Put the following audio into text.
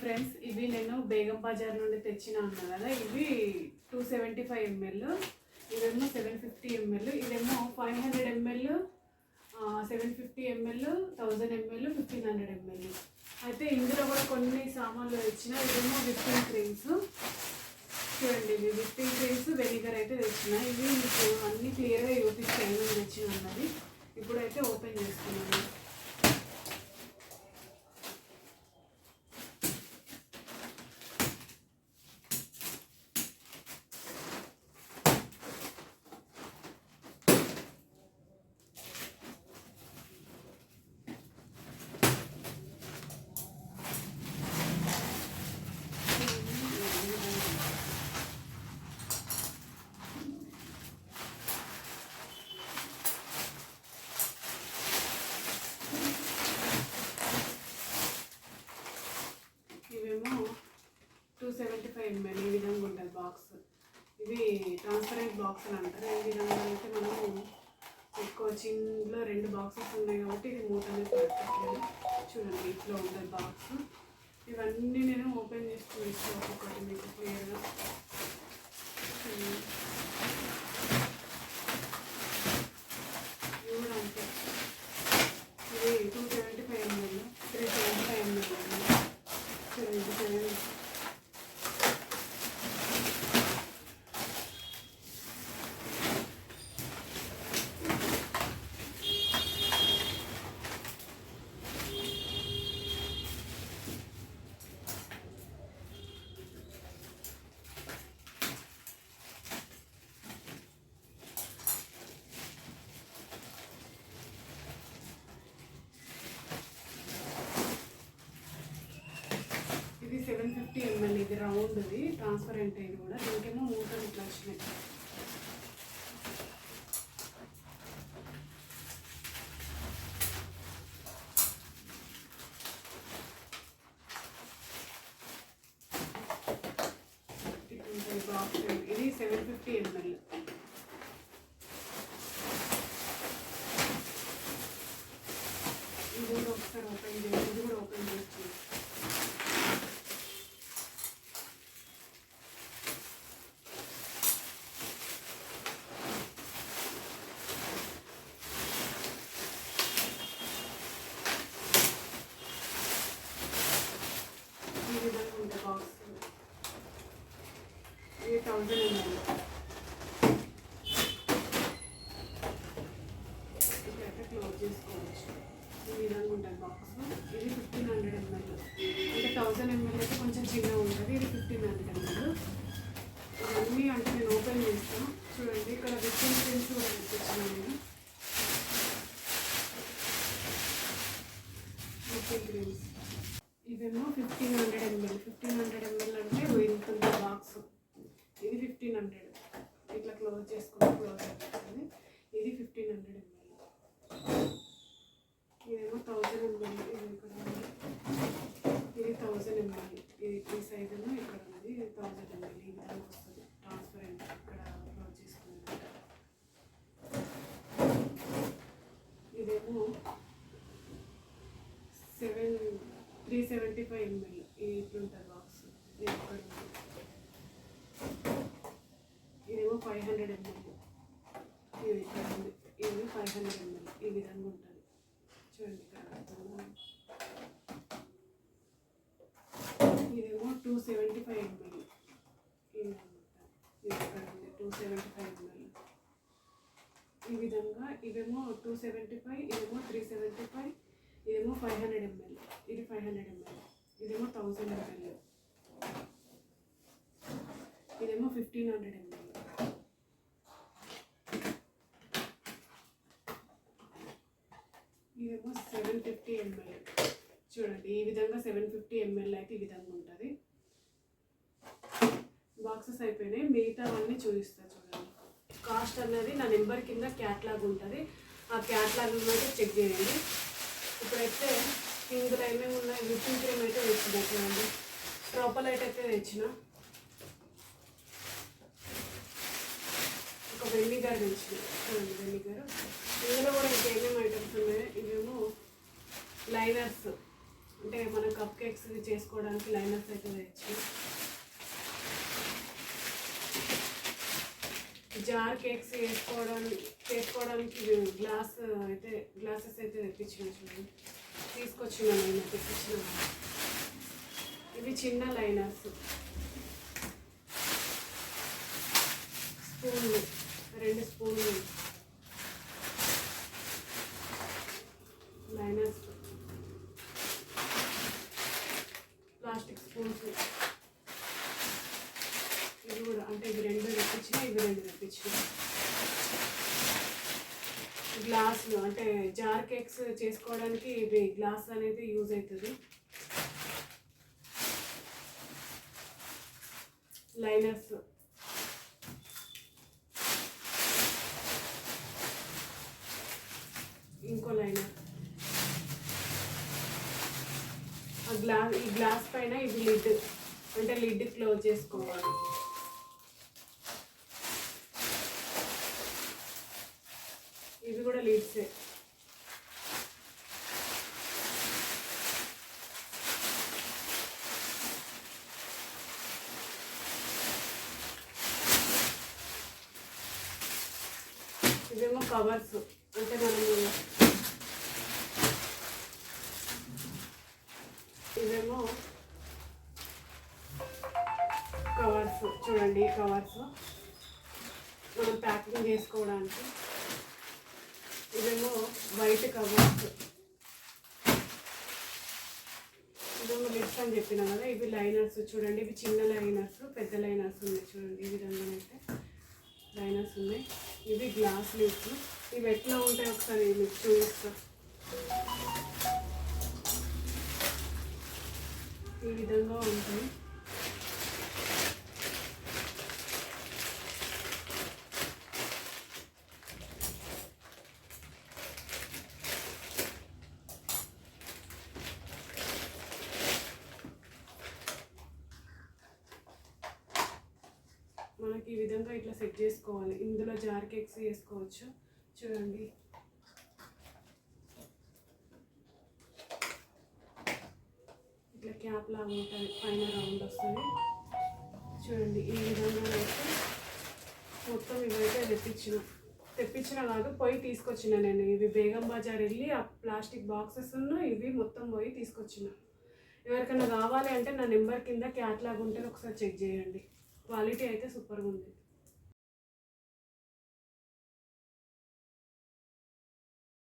Friends, ఇవి నేను బేగం బజార్ నుండి తెచ్చిన అన్నా కదా. ఇవి 275 ml, ఇవేమో 750 ml, ఇదేమో 500 ml, 750 ml, 1000 ml, 1500 ml. అయితే ఇందులో కూడా కొన్ని సామాన్లు తెచ్చిన. ఇవేమో విప్పింగ్ క్రీమ్స్. చూడండి, ఇవి విప్పింగ్ క్రీమ్స్, వెనిగర్ అయితే తెచ్చిన. ఇవి మీకు అన్ని క్లియర్గా చూపిస్తాను తెచ్చిన అన్నది. ఇప్పుడైతే ఓపెన్ చేసుకున్నాను. ఇవేమో 275 ml, ఈ విధంగా ఉంటుంది బాక్స్. ఇవి ట్రాన్స్పరెంట్ బాక్స్ అని అంటారు. ఈ విధంగా అయితే మనము పెట్టుకోవచ్చు. ఇందులో 2 బాక్సెస్ ఉన్నాయి కాబట్టి ఇది మూత అనేది పడుతుంది. చూడండి, ఇట్లా ఉంటుంది బాక్స్. ఇవన్నీ నేను ఓపెన్ చేసి చూపిస్తాను ఒక్కొక్కటి మీకు క్లియర్గా. ఇవి కూడా అంతే. ఇది 275 ml, 375 ml. ఇది 750 ml, ఇది రౌండ్ది, ట్రాన్స్పరెంట్. ఇది కూడా దీనికేమో మూటలు ఇట్లా వచ్చినాయి. బాక్స్ ఇది 750 ml. ఇది కూడా ఒకసారి ఓపెన్ చేయాలి. ఇది కూడా ఓపెన్ చేసి ఈ విధంగా ఉంది బాక్స్. ఇది 1000 ml. ఇక్కడైతే క్లోజ్ చేసుకోవచ్చు. ఈ విధంగా ఉంటుంది బాక్స్. ఇది 1500 ml. అంటే 1000 ml అయితే కొంచెం చిన్నగా ఉంటుంది. ఇది 1500 ml. ఇవన్నీ అంటే నేను ఓపెన్ చేస్తాను. చూడండి, ఇక్కడ విప్పింగ్ క్రీమ్స్ కూడా తెచ్చాను నేను. విప్పింగ్ క్రీమ్స్ ఇవేమో 1500 ml. 1500 ml అంటే ఇంత బాక్స్. ఇది 1500. ఇట్లా క్లోజ్ చేసుకుంటే క్లోజ్ అయిపోతుంది. ఇది 1500 ml. ఇదేమో 1000 ml. ఇది ఇక్కడ ఉంది. ఇది 1000 ml. ఇది ఈ సైజ్ ఏమో ఇక్కడ ఉంది. ఇది 1000 ml. ఈ విధంగా వస్తుంది ట్రాన్స్పరెంట్. ఇక్కడ క్లోజ్ చేసుకుంటే ఇదేమో 375 ml. ఇట్లుంటుంది బాక్స్. ఇది ఇక్కడ ఉంది. ఇదేమో 500 ml. ఇది ఇక్కడ ఉంది. ఇది 500 ml. ఈ విధంగా ఉంటుంది. చూడండి, ఇక్కడ ఇదేమో 275 ml. ఈ విధంగా ఉంటుంది. ఇది ఇక్కడ ఉంది 275 ml. ఈ విధంగా ఇవేమో 275, ఇదేమో 375, ఇదేమో 500 ml. ఇది 500 ml. ఇదేమో 1000 ml. ఇదేమో 1500 ml. ఇదేమో 750 ml. చూడండి, ఈ విధంగా 750 ml అయితే ఈ విధంగా ఉంటుంది. బాక్సెస్ అయిపోయినాయి. మిగతావన్నీ చూపిస్తా. చూడండి, కాస్ట్ అన్నది నా నెంబర్ కింద క్యాట్లాగ్ ఉంటుంది. ఆ క్యాట్లాగ్ అయితే చెక్ చేయండి. ఇప్పుడైతే ఇందులో ఏమేమి ఉన్నాయి. విప్పింగ్ క్రీమ్ అయితే తెచ్చిన. చూడండి, ట్రోపోలైట్ అయితే తెచ్చిన. ఒక వెనిగర్ తెచ్చిన. చూడండి, వెనిగర్. ఇందులో కూడా ఇంకేమేమి ఐటమ్స్ ఉన్నాయి. ఇవేమో లైనర్స్, అంటే మన కప్ కేక్స్ చేసుకోవడానికి లైనర్స్ అయితే తెచ్చి, జార్ కేక్స్ చేసుకోవడానికి గ్లాసెస్ అయితే తెప్పించిన చూడండి, తీసుకొచ్చిన నేను తెప్పించిన. ఇవి చిన్న లైనర్స్, స్పూన్లు 2 స్పూన్లు లైనర్స్, ప్లాస్టిక్ స్పూన్స్. ఇవి కూడా అంటే ఇవి 2 తెప్పించిన, ఇవి 2 తెప్పించిన. గ్లాసులు అంటే జార్ కేక్స్ చేసుకోవడానికి ఇవి గ్లాస్ అనేది యూజ్ అవుతుంది. లైనర్స్, ఇంకో లైనర్. ఈ గ్లాస్ పైన ఇది లిడ్, అంటే లిడ్ క్లోజ్ చేసుకోవాలి. ఇవి కూడా లిడ్సే. ఇవేమో కవర్స్, అంటే ఇవేమో కవర్స్ చూడండి, కవర్స్ మనం ప్యాకింగ్ చేసుకోవడానికి. ఇవేమో వైట్ కవర్స్, ఇవేమో లిడ్స్ అని చెప్పినా కదా. ఇవి లైనర్స్ చూడండి, ఇవి చిన్న లైనర్స్, పెద్ద లైనర్స్ ఉన్నాయి చూడండి. ఈ విధంగా అయితే లైనర్స్ ఉన్నాయి. ఇవి గ్లాస్ లిడ్స్. ఇవి ఎట్లా ఉంటాయి ఒకసారి మీకు చూపిస్తా. ఈ విధంగా ఉంటాయి. మనకి ఈ విధంగా ఇట్లా సెట్ చేసుకోవాలి. ఇందులో జార్ కేక్స్ చేసుకోవచ్చు చూడండి. ఇట్లా క్యాప్ లాగా ఉంటుంది, పైన రౌండ్ వస్తుంది చూడండి. ఈ విధంగా అయితే మొత్తం ఇవైతే తెప్పించిన కాదు, పోయి తీసుకొచ్చిన నేను. ఇవి బేగం బజార్ వెళ్ళి ఆ ప్లాస్టిక్ బాక్సెస్ ఇవి మొత్తం పోయి తీసుకొచ్చిన. ఎవరికైనా కావాలి అంటే నా నెంబర్ కింద క్యాట్లాగ్ ఉంటుంది, ఒకసారి చెక్ చేయండి. క్వాలిటీ అయితే సూపర్గా ఉంది.